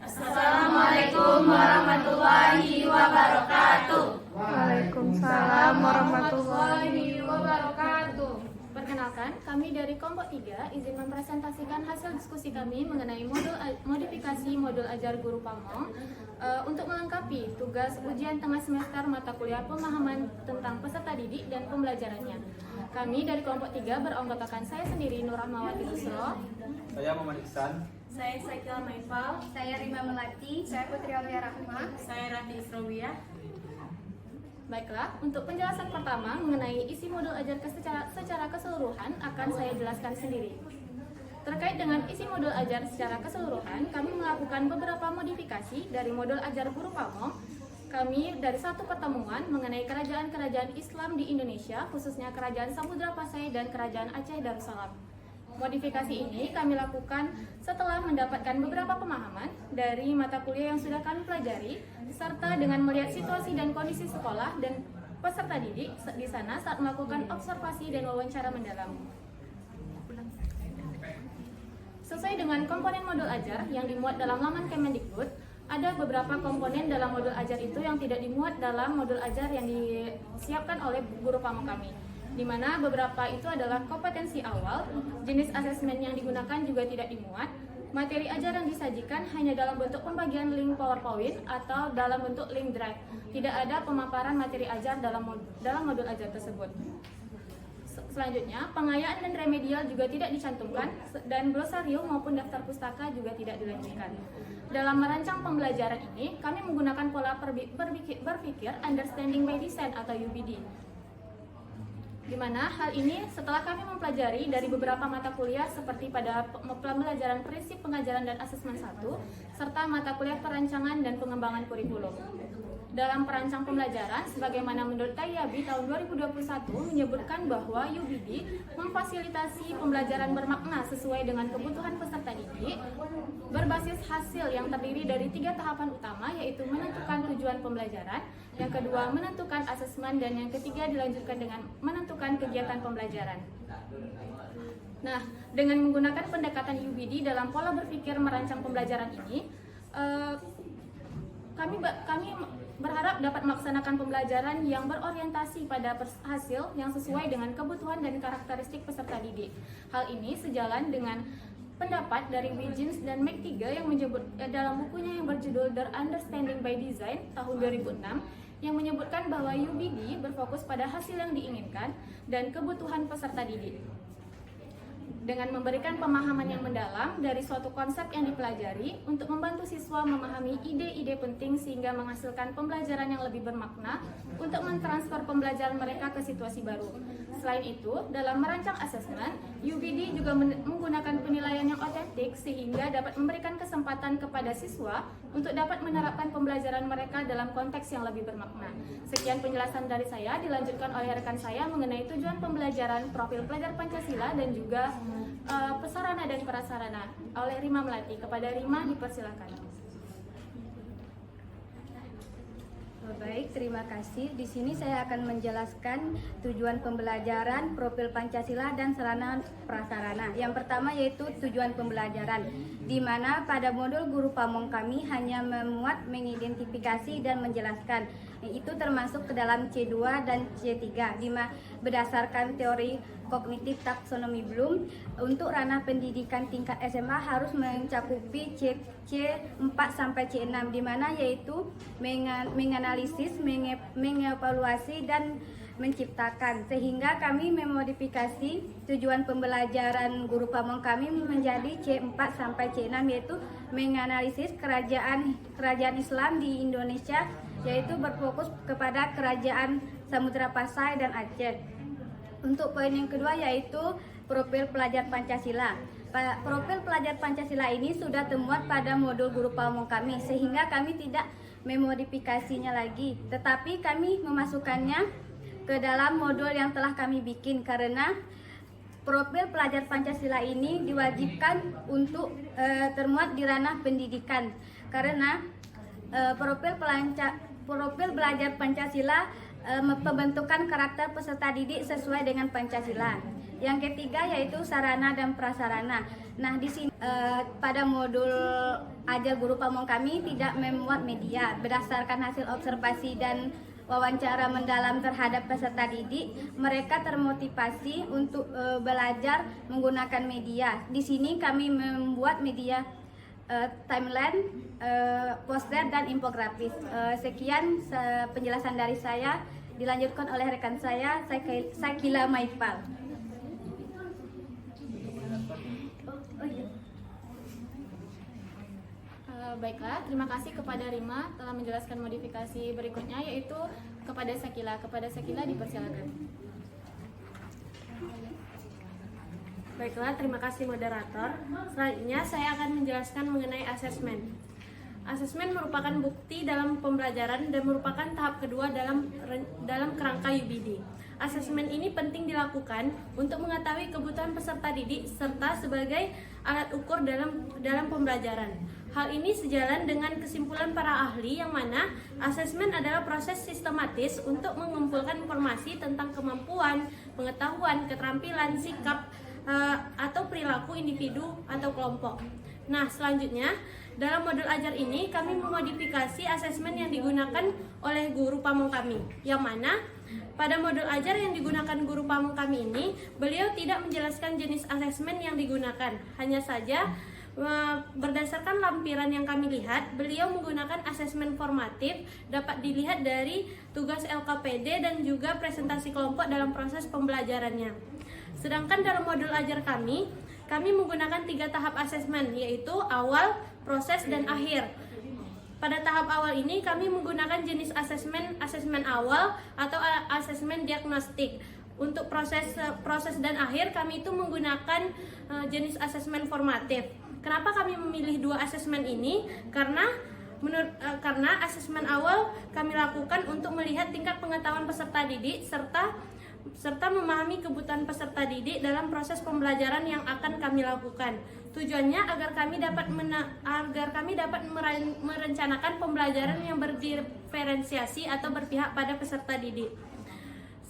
Assalamualaikum warahmatullahi wabarakatuh. Waalaikumsalam warahmatullahi wabarakatuh. Perkenalkan, kami dari kelompok 3 izin mempresentasikan hasil diskusi kami mengenai modifikasi modul ajar guru Pamong untuk melengkapi tugas ujian tengah semester mata kuliah pemahaman tentang peserta didik dan pembelajarannya. Kami dari kelompok 3 beranggotakan saya sendiri Nur Rahmawati Busro, saya Muhammad Ihsan, Saya Sakila Maifal. Saya Rima Melati. Saya Putri Aulia Rahma. Saya Rati Israwiyah. Baiklah, untuk penjelasan pertama mengenai isi modul ajar secara keseluruhan akan saya jelaskan sendiri. Terkait dengan isi modul ajar secara keseluruhan, kami melakukan beberapa modifikasi dari modul ajar guru Pamong. Kami dari satu pertemuan mengenai kerajaan-kerajaan Islam di Indonesia, khususnya Kerajaan Samudra Pasai dan Kerajaan Aceh Darussalam. Modifikasi ini kami lakukan setelah mendapatkan beberapa pemahaman dari mata kuliah yang sudah kami pelajari, serta dengan melihat situasi dan kondisi sekolah dan peserta didik di sana saat melakukan observasi dan wawancara mendalam. Sesuai dengan komponen modul ajar yang dimuat dalam laman Kemendikbud, ada beberapa komponen dalam modul ajar itu yang tidak dimuat dalam modul ajar yang disiapkan oleh guru Pamong kami, di mana beberapa itu adalah kompetensi awal, jenis asesmen yang digunakan juga tidak dimuat, materi ajar yang disajikan hanya dalam bentuk pembagian link PowerPoint atau dalam bentuk link drive. Tidak ada pemaparan materi ajar dalam modul ajar tersebut. Selanjutnya, pengayaan dan remedial juga tidak dicantumkan dan glosarium maupun daftar pustaka juga tidak dilanjutkan. Dalam merancang pembelajaran ini, kami menggunakan pola berpikir understanding by design atau UBD. Di mana hal ini setelah kami mempelajari dari beberapa mata kuliah seperti pada pembelajaran prinsip pengajaran dan asesmen 1, serta mata kuliah perancangan dan pengembangan kurikulum. Dalam perancang pembelajaran, sebagaimana menurut KIABI tahun 2021 menyebutkan bahwa UBD memfasilitasi pembelajaran bermakna sesuai dengan kebutuhan peserta didik, berbasis hasil yang terdiri dari 3 tahapan utama, yaitu menentukan tujuan pembelajaran, yang kedua menentukan asesmen, dan yang ketiga dilanjutkan dengan menentukan kegiatan pembelajaran. Nah, dengan menggunakan pendekatan UBD dalam pola berpikir merancang pembelajaran ini, kami berharap dapat melaksanakan pembelajaran yang berorientasi pada hasil yang sesuai dengan kebutuhan dan karakteristik peserta didik. Hal ini sejalan dengan pendapat dari Wiggins dan McTiga yang menyebut dalam bukunya yang berjudul The Understanding by Design tahun 2006, yang menyebutkan bahwa UBD berfokus pada hasil yang diinginkan dan kebutuhan peserta didik. Dengan memberikan pemahaman yang mendalam dari suatu konsep yang dipelajari untuk membantu siswa memahami ide-ide penting sehingga menghasilkan pembelajaran yang lebih bermakna untuk mentransfer pembelajaran mereka ke situasi baru. Selain itu, dalam merancang asesmen, UBD juga menggunakan penilaian yang otentik sehingga dapat memberikan kesempatan kepada siswa untuk dapat menerapkan pembelajaran mereka dalam konteks yang lebih bermakna. Sekian penjelasan dari saya, dilanjutkan oleh rekan saya mengenai tujuan pembelajaran, profil pelajar Pancasila, dan juga pesarana dan prasarana oleh Rima Melati. Kepada Rima dipersilakan. Baik, terima kasih. Di sini saya akan menjelaskan tujuan pembelajaran, profil Pancasila, dan sarana prasarana. Yang pertama yaitu tujuan pembelajaran, di mana pada modul guru Pamong kami hanya memuat mengidentifikasi dan menjelaskan. Itu termasuk ke dalam C2 dan C3, di mana berdasarkan teori kognitif taksonomi Bloom, untuk ranah pendidikan tingkat SMA harus mencakupi C4 sampai C6, di mana yaitu menganalisis, mengevaluasi, dan menciptakan. Sehingga kami memodifikasi tujuan pembelajaran guru Pamong kami menjadi C4 sampai C6, yaitu menganalisis kerajaan Islam di Indonesia, yaitu berfokus kepada Kerajaan Samudra Pasai dan Aceh. Untuk poin yang kedua yaitu profil pelajar Pancasila. Profil pelajar Pancasila ini sudah termuat pada modul guru Pamong kami, sehingga kami tidak memodifikasinya lagi, tetapi kami memasukkannya ke dalam modul yang telah kami bikin, karena profil pelajar Pancasila ini diwajibkan untuk termuat di ranah pendidikan, karena profil belajar Pancasila pembentukan karakter peserta didik sesuai dengan Pancasila. Yang ketiga yaitu sarana dan prasarana. Nah, di sini pada modul ajar guru pamong kami tidak memuat media. Berdasarkan hasil observasi dan wawancara mendalam terhadap peserta didik, mereka termotivasi untuk belajar menggunakan media. Di sini kami membuat media timeline, poster dan infografis. Sekian penjelasan dari saya. Dilanjutkan oleh rekan saya, Sakila Maipal. Baiklah, terima kasih kepada Rima telah menjelaskan modifikasi berikutnya, yaitu kepada Sakila. Kepada Sakila dipersilakan. Baiklah, terima kasih moderator. Selanjutnya saya akan menjelaskan mengenai asesmen. Asesmen merupakan bukti dalam pembelajaran dan merupakan tahap kedua dalam kerangka UBD. Asesmen ini penting dilakukan untuk mengetahui kebutuhan peserta didik serta sebagai alat ukur dalam pembelajaran. Hal ini sejalan dengan kesimpulan para ahli yang mana asesmen adalah proses sistematis untuk mengumpulkan informasi tentang kemampuan, pengetahuan, keterampilan, sikap, atau perilaku individu atau kelompok. Nah, selanjutnya dalam modul ajar ini kami memodifikasi asesmen yang digunakan oleh guru pamong kami, yang mana pada modul ajar yang digunakan guru pamong kami ini, beliau tidak menjelaskan jenis asesmen yang digunakan. Hanya saja berdasarkan lampiran yang kami lihat, beliau menggunakan asesmen formatif, dapat dilihat dari tugas LKPD dan juga presentasi kelompok dalam proses pembelajarannya. Sedangkan dalam modul ajar kami menggunakan 3 tahap asesmen, yaitu awal, proses, dan akhir. Pada tahap awal ini kami menggunakan jenis asesmen awal atau asesmen diagnostik. Untuk proses dan akhir kami itu menggunakan jenis asesmen formatif. Kenapa kami memilih 2 asesmen ini? Karena asesmen awal kami lakukan untuk melihat tingkat pengetahuan peserta didik serta memahami kebutuhan peserta didik dalam proses pembelajaran yang akan kami lakukan. Tujuannya agar kami dapat merencanakan pembelajaran yang berdiferensiasi atau berpihak pada peserta didik.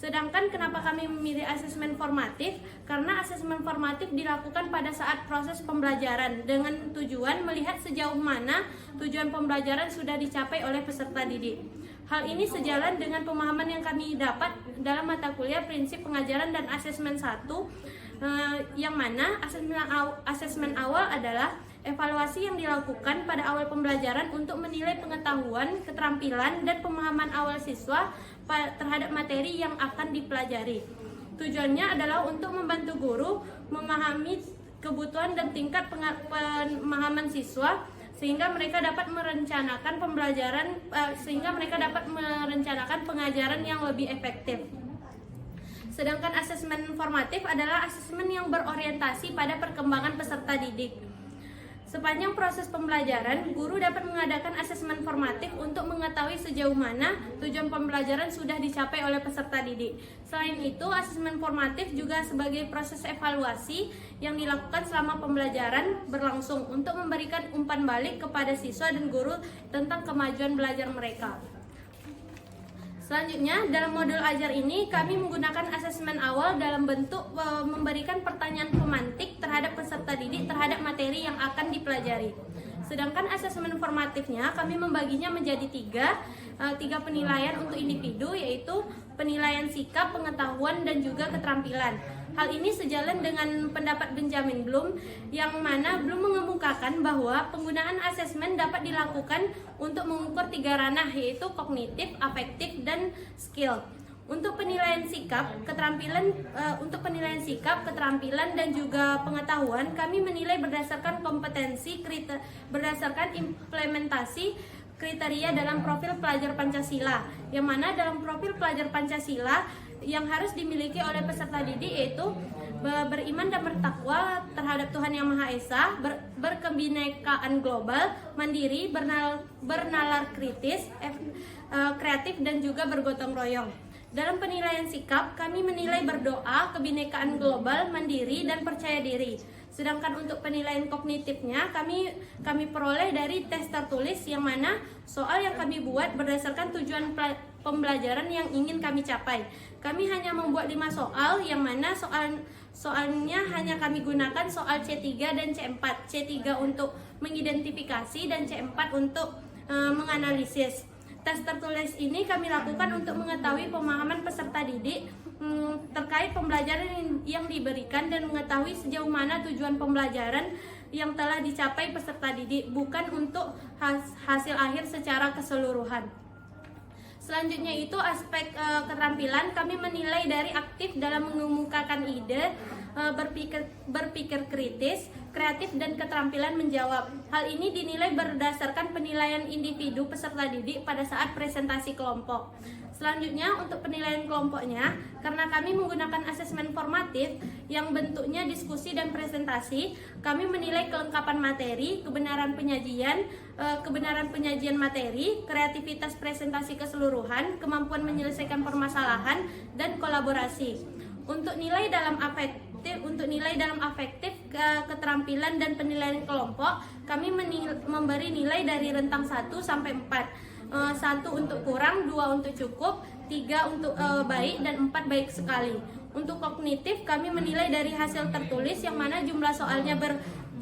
Sedangkan kenapa kami memilih asesmen formatif? Karena asesmen formatif dilakukan pada saat proses pembelajaran dengan tujuan melihat sejauh mana tujuan pembelajaran sudah dicapai oleh peserta didik. Hal ini sejalan dengan pemahaman yang kami dapat dalam mata kuliah prinsip pengajaran dan asesmen 1, yang mana asesmen awal adalah evaluasi yang dilakukan pada awal pembelajaran untuk menilai pengetahuan, keterampilan, dan pemahaman awal siswa terhadap materi yang akan dipelajari. Tujuannya adalah untuk membantu guru memahami kebutuhan dan tingkat pemahaman siswa sehingga mereka dapat merencanakan pengajaran yang lebih efektif. Sedangkan asesmen formatif adalah asesmen yang berorientasi pada perkembangan peserta didik. Sepanjang proses pembelajaran, guru dapat mengadakan asesmen formatif untuk mengetahui sejauh mana tujuan pembelajaran sudah dicapai oleh peserta didik. Selain itu, asesmen formatif juga sebagai proses evaluasi yang dilakukan selama pembelajaran berlangsung untuk memberikan umpan balik kepada siswa dan guru tentang kemajuan belajar mereka. Selanjutnya, dalam modul ajar ini kami menggunakan asesmen awal dalam bentuk memberikan pertanyaan pemantik terhadap peserta didik terhadap materi yang akan dipelajari. Sedangkan asesmen formatifnya kami membaginya menjadi tiga penilaian untuk individu, yaitu penilaian sikap, pengetahuan, dan juga keterampilan. Hal ini sejalan dengan pendapat Benjamin Bloom yang mana Bloom mengemukakan bahwa penggunaan asesmen dapat dilakukan untuk mengukur 3 ranah, yaitu kognitif, afektif, dan skill. Untuk penilaian sikap, keterampilan, dan juga pengetahuan, kami menilai berdasarkan kompetensi, berdasarkan implementasi kriteria dalam profil pelajar Pancasila, yang mana dalam profil pelajar Pancasila yang harus dimiliki oleh peserta didik yaitu beriman dan bertakwa terhadap Tuhan Yang Maha Esa, berkebinekaan global, mandiri, bernalar kritis, kreatif, dan juga bergotong royong. Dalam penilaian sikap, kami menilai berdoa, kebinekaan global, mandiri, dan percaya diri. Sedangkan untuk penilaian kognitifnya kami peroleh dari tes tertulis, yang mana soal yang kami buat berdasarkan tujuan pembelajaran yang ingin kami capai. Kami hanya membuat 5 soal, yang mana soalnya hanya kami gunakan soal C3 dan C4. C3 untuk mengidentifikasi dan C4 untuk menganalisis. Tes tertulis ini kami lakukan untuk mengetahui pemahaman peserta didik terkait pembelajaran yang diberikan dan mengetahui sejauh mana tujuan pembelajaran yang telah dicapai peserta didik, bukan untuk hasil akhir secara keseluruhan. Selanjutnya itu aspek keterampilan. Kami menilai dari aktif dalam mengemukakan ide, berpikir kritis, kreatif, dan keterampilan menjawab. Hal ini dinilai berdasarkan penilaian individu peserta didik pada saat presentasi kelompok. Selanjutnya untuk penilaian kelompoknya, karena kami menggunakan asesmen formatif yang bentuknya diskusi dan presentasi, kami menilai kelengkapan materi, kebenaran penyajian materi, kreativitas presentasi keseluruhan, kemampuan menyelesaikan permasalahan, dan kolaborasi. Untuk nilai dalam afektif, keterampilan dan penilaian kelompok, kami memberi nilai dari rentang 1 sampai 4. 1 untuk kurang, 2 untuk cukup, 3 untuk baik, dan 4 baik sekali. Untuk kognitif, kami menilai dari hasil tertulis, yang mana jumlah soalnya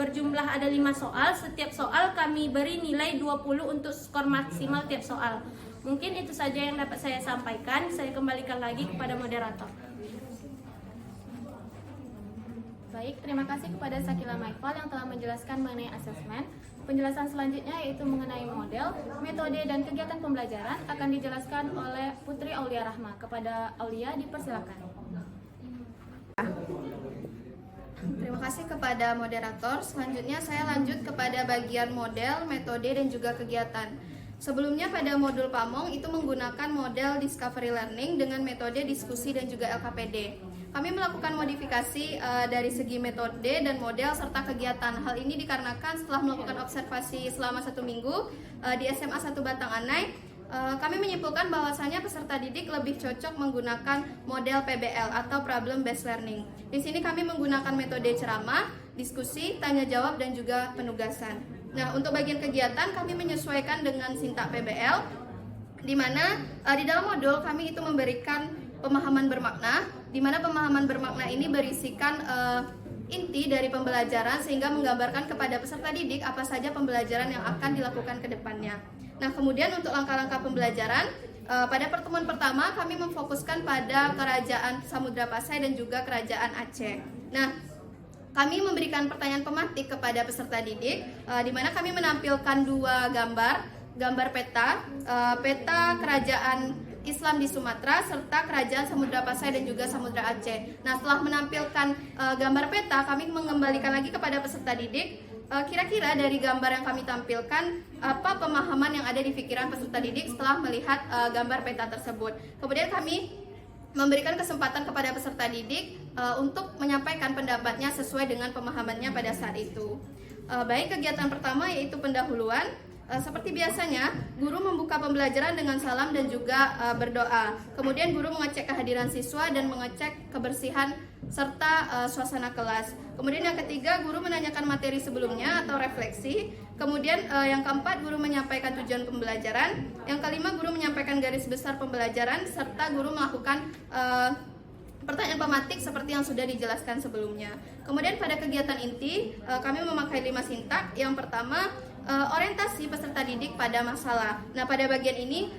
berjumlah ada 5 soal. Setiap soal kami beri nilai 20 untuk skor maksimal tiap soal. Mungkin itu saja yang dapat saya sampaikan. Saya kembalikan lagi kepada moderator. Baik, terima kasih kepada Sakila Maifal yang telah menjelaskan mengenai asesmen. Penjelasan selanjutnya yaitu mengenai model, metode, dan kegiatan pembelajaran akan dijelaskan oleh Putri Aulia Rahma. Kepada Aulia, dipersilakan. Terima kasih kepada moderator. Selanjutnya saya lanjut kepada bagian model, metode, dan juga kegiatan. Sebelumnya pada modul Pamong itu menggunakan model Discovery Learning dengan metode diskusi dan juga LKPD. Kami melakukan modifikasi dari segi metode dan model serta kegiatan. Hal ini dikarenakan setelah melakukan observasi selama 1 minggu di SMA 1 Batang Anai, kami menyimpulkan bahwasanya peserta didik lebih cocok menggunakan model PBL atau Problem Based Learning. Di sini kami menggunakan metode ceramah, diskusi, tanya jawab, dan juga penugasan. Nah, untuk bagian kegiatan kami menyesuaikan dengan Sintak PBL, di mana di dalam modul kami itu memberikan pemahaman bermakna, di mana pemahaman bermakna ini berisikan inti dari pembelajaran sehingga menggambarkan kepada peserta didik apa saja pembelajaran yang akan dilakukan ke depannya. Nah, kemudian untuk langkah-langkah pembelajaran, pada pertemuan pertama kami memfokuskan pada Kerajaan Samudra Pasai dan juga Kerajaan Aceh. Nah, kami memberikan pertanyaan pematik kepada peserta didik, di mana kami menampilkan 2 gambar peta Kerajaan Islam di Sumatera serta Kerajaan Samudra Pasai dan juga Samudra Aceh. Nah, setelah menampilkan gambar peta, kami mengembalikan lagi kepada peserta didik, kira-kira dari gambar yang kami tampilkan, apa pemahaman yang ada di pikiran peserta didik setelah melihat gambar peta tersebut. Kemudian kami memberikan kesempatan kepada peserta didik untuk menyampaikan pendapatnya sesuai dengan pemahamannya pada saat itu. Baik, kegiatan pertama yaitu pendahuluan. Seperti biasanya, guru membuka pembelajaran dengan salam dan juga berdoa. Kemudian guru mengecek kehadiran siswa dan mengecek kebersihan serta suasana kelas. Kemudian yang ketiga, guru menanyakan materi sebelumnya atau refleksi. Kemudian yang keempat, guru menyampaikan tujuan pembelajaran. Yang kelima, guru menyampaikan garis besar pembelajaran serta guru melakukan pertanyaan pematik seperti yang sudah dijelaskan sebelumnya. Kemudian pada kegiatan inti, kami memakai 5 sintak. Yang pertama, orientasi peserta didik pada masalah. Nah, pada bagian ini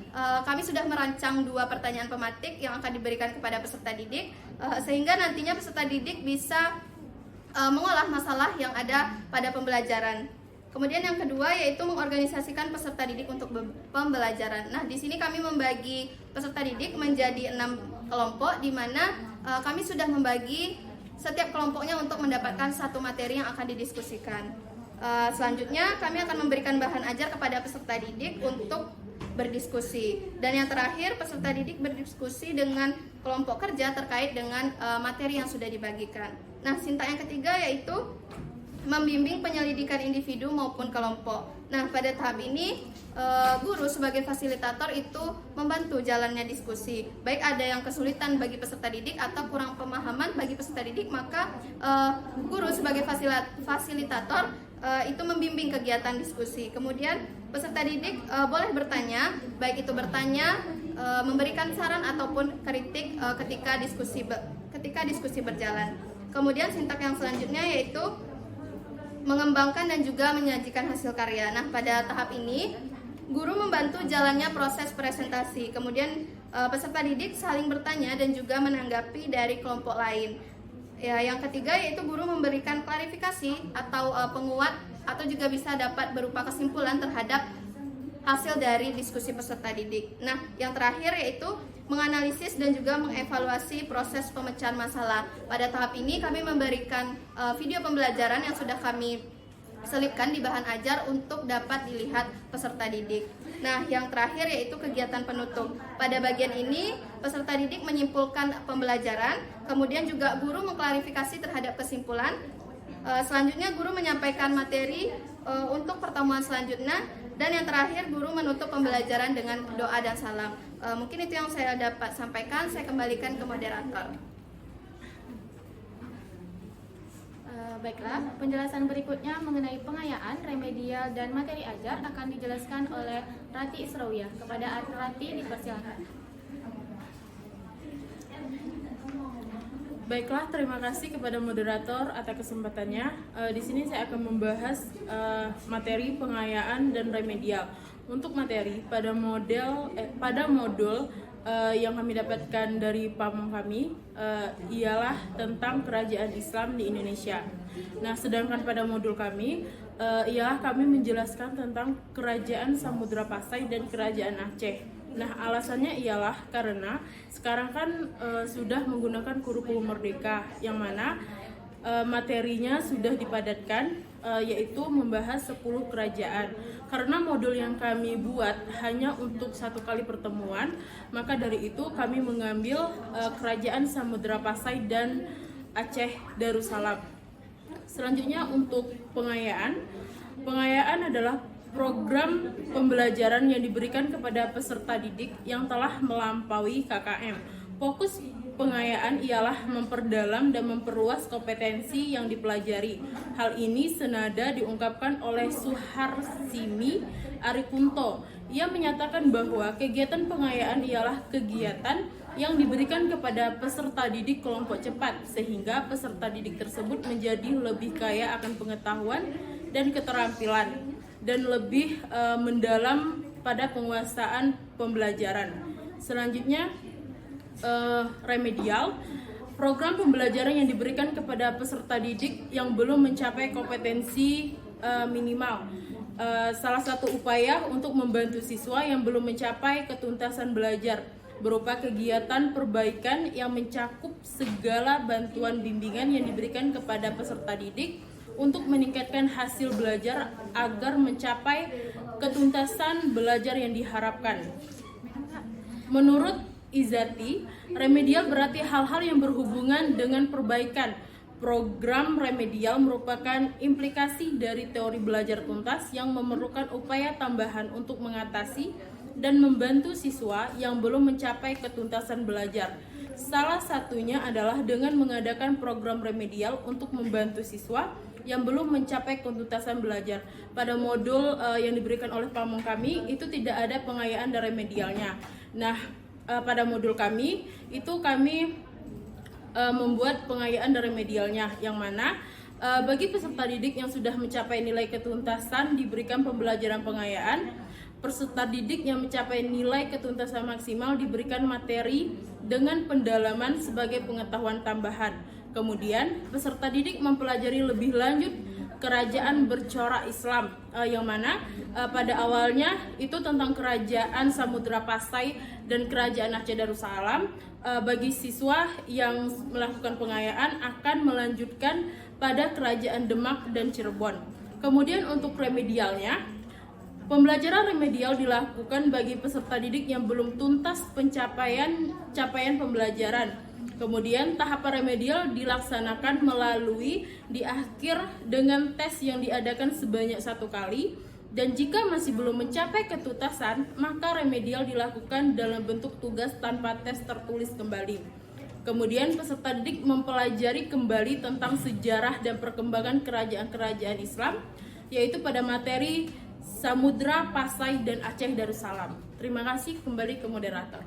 kami sudah merancang 2 pertanyaan pematik yang akan diberikan kepada peserta didik, sehingga nantinya peserta didik bisa mengolah masalah yang ada pada pembelajaran. Kemudian yang kedua yaitu mengorganisasikan peserta didik untuk pembelajaran. Nah, di sini kami membagi peserta didik menjadi 6 kelompok, di mana kami sudah membagi setiap kelompoknya untuk mendapatkan 1 materi yang akan didiskusikan. Selanjutnya kami akan memberikan bahan ajar kepada peserta didik untuk berdiskusi. Dan yang terakhir, peserta didik berdiskusi dengan kelompok kerja terkait dengan materi yang sudah dibagikan. Nah, sintak yang ketiga yaitu membimbing penyelidikan individu maupun kelompok. Nah, pada tahap ini guru sebagai fasilitator itu membantu jalannya diskusi. Baik ada yang kesulitan bagi peserta didik atau kurang pemahaman bagi peserta didik, maka guru sebagai fasilitator itu membimbing kegiatan diskusi. Kemudian peserta didik boleh bertanya, baik itu bertanya, memberikan saran ataupun kritik ketika diskusi berjalan. Kemudian sintak yang selanjutnya yaitu mengembangkan dan juga menyajikan hasil karya. Nah, pada tahap ini guru membantu jalannya proses presentasi. Kemudian peserta didik saling bertanya dan juga menanggapi dari kelompok lain. Ya, yang ketiga yaitu guru memberikan klarifikasi atau penguat atau juga bisa dapat berupa kesimpulan terhadap hasil dari diskusi peserta didik. Nah, yang terakhir yaitu menganalisis dan juga mengevaluasi proses pemecahan masalah. Pada tahap ini kami memberikan video pembelajaran yang sudah kami selipkan di bahan ajar untuk dapat dilihat peserta didik. Nah, yang terakhir yaitu kegiatan penutup. Pada bagian ini, peserta didik menyimpulkan pembelajaran, kemudian juga guru mengklarifikasi terhadap kesimpulan. Selanjutnya guru menyampaikan materi untuk pertemuan selanjutnya, dan yang terakhir guru menutup pembelajaran dengan doa dan salam. Mungkin itu yang saya dapat sampaikan. Saya kembalikan ke moderator. Baiklah, penjelasan berikutnya mengenai pengayaan, remedial, dan materi ajar akan dijelaskan oleh Rati Israwiyah. Kepada Rati dipersilakan. Baiklah, terima kasih kepada moderator atas kesempatannya. Di sini saya akan membahas materi pengayaan dan remedial. Untuk materi pada modul yang kami dapatkan dari pamong kami ialah tentang kerajaan Islam di Indonesia. Nah, sedangkan pada modul kami ialah kami menjelaskan tentang kerajaan Samudra Pasai dan kerajaan Aceh. Nah, alasannya ialah karena sekarang kan sudah menggunakan kurikulum merdeka yang mana materinya sudah dipadatkan, yaitu membahas 10 kerajaan. Karena modul yang kami buat hanya untuk 1 kali pertemuan, maka dari itu kami mengambil kerajaan Samudra Pasai dan Aceh Darussalam. Selanjutnya untuk pengayaan adalah program pembelajaran yang diberikan kepada peserta didik yang telah melampaui KKM. Fokus pengayaan ialah memperdalam dan memperluas kompetensi yang dipelajari. Hal ini senada diungkapkan oleh Suharsimi Arikunto. Ia menyatakan bahwa kegiatan pengayaan ialah kegiatan yang diberikan kepada peserta didik kelompok cepat, sehingga peserta didik tersebut menjadi lebih kaya akan pengetahuan dan keterampilan, dan lebih mendalam pada penguasaan pembelajaran. Selanjutnya, remedial, program pembelajaran yang diberikan kepada peserta didik yang belum mencapai kompetensi minimal. Salah satu upaya untuk membantu siswa yang belum mencapai ketuntasan belajar berupa kegiatan perbaikan yang mencakup segala bantuan bimbingan yang diberikan kepada peserta didik untuk meningkatkan hasil belajar agar mencapai ketuntasan belajar yang diharapkan. Menurut Izati, remedial berarti hal-hal yang berhubungan dengan perbaikan. Program remedial merupakan implikasi dari teori belajar tuntas yang memerlukan upaya tambahan untuk mengatasi dan membantu siswa yang belum mencapai ketuntasan belajar. Salah satunya adalah dengan mengadakan program remedial untuk membantu siswa yang belum mencapai ketuntasan belajar. Pada modul yang diberikan oleh pamong kami itu tidak ada pengayaan dan remedialnya. Nah, pada modul kami itu kami membuat pengayaan dan remedialnya, yang mana bagi peserta didik yang sudah mencapai nilai ketuntasan diberikan pembelajaran pengayaan. Peserta didik yang mencapai nilai ketuntasan maksimal diberikan materi dengan pendalaman sebagai pengetahuan tambahan. Kemudian peserta didik mempelajari lebih lanjut kerajaan bercorak Islam, yang mana pada awalnya itu tentang kerajaan Samudra Pasai dan kerajaan Aceh Darussalam. Bagi siswa yang melakukan pengayaan akan melanjutkan pada kerajaan Demak dan Cirebon. Kemudian untuk remedialnya, pembelajaran remedial dilakukan bagi peserta didik yang belum tuntas capaian pembelajaran. Kemudian tahapan remedial dilaksanakan melalui di akhir dengan tes yang diadakan sebanyak 1 kali, dan jika masih belum mencapai ketuntasan, maka remedial dilakukan dalam bentuk tugas tanpa tes tertulis kembali. Kemudian peserta didik mempelajari kembali tentang sejarah dan perkembangan kerajaan-kerajaan Islam. yaitu pada materi Samudra, Pasai, dan Aceh Darussalam. Terima kasih, kembali ke moderator.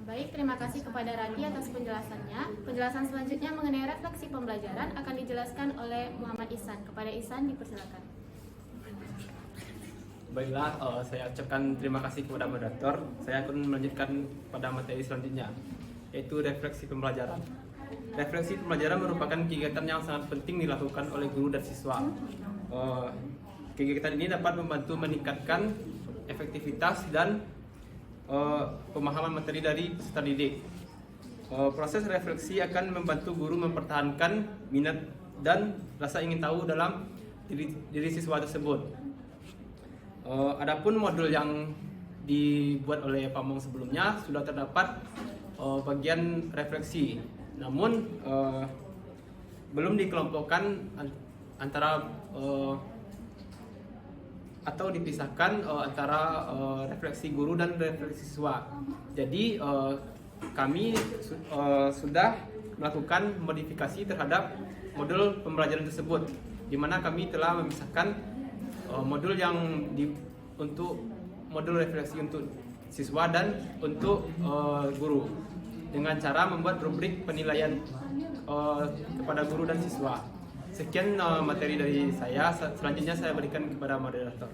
Baik, terima kasih kepada Randi atas penjelasannya. Penjelasan selanjutnya mengenai refleksi pembelajaran akan dijelaskan oleh Muhammad Ihsan. Kepada Ihsan, dipersilakan. Baiklah, saya ucapkan terima kasih kepada moderator. Saya akan melanjutkan pada materi selanjutnya, yaitu refleksi pembelajaran. Refleksi pembelajaran merupakan kegiatan yang sangat penting dilakukan oleh guru dan siswa. Kegiatan ini dapat membantu meningkatkan efektivitas dan pemahaman materi dari peserta didik. Proses refleksi akan membantu guru mempertahankan minat dan rasa ingin tahu dalam diri siswa tersebut. Adapun modul yang dibuat oleh Pamong sebelumnya sudah terdapat bagian refleksi, namun belum dikelompokkan antara atau dipisahkan antara refleksi guru dan refleksi siswa. Jadi kami sudah melakukan modifikasi terhadap modul pembelajaran tersebut, di mana kami telah memisahkan modul yang untuk modul refleksi untuk siswa dan untuk guru, dengan cara membuat rubrik penilaian kepada guru dan siswa. Sekian materi dari saya. Selanjutnya saya berikan kepada moderator.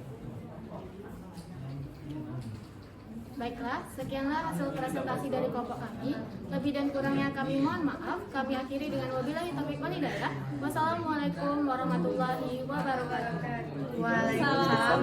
Baiklah, sekianlah hasil presentasi dari kelompok kami. Lebih dan kurangnya kami mohon maaf. Kami akhiri dengan wabillahi taufiq wal hidayah. Wassalamualaikum warahmatullahi wabarakatuh. Waalaikumsalam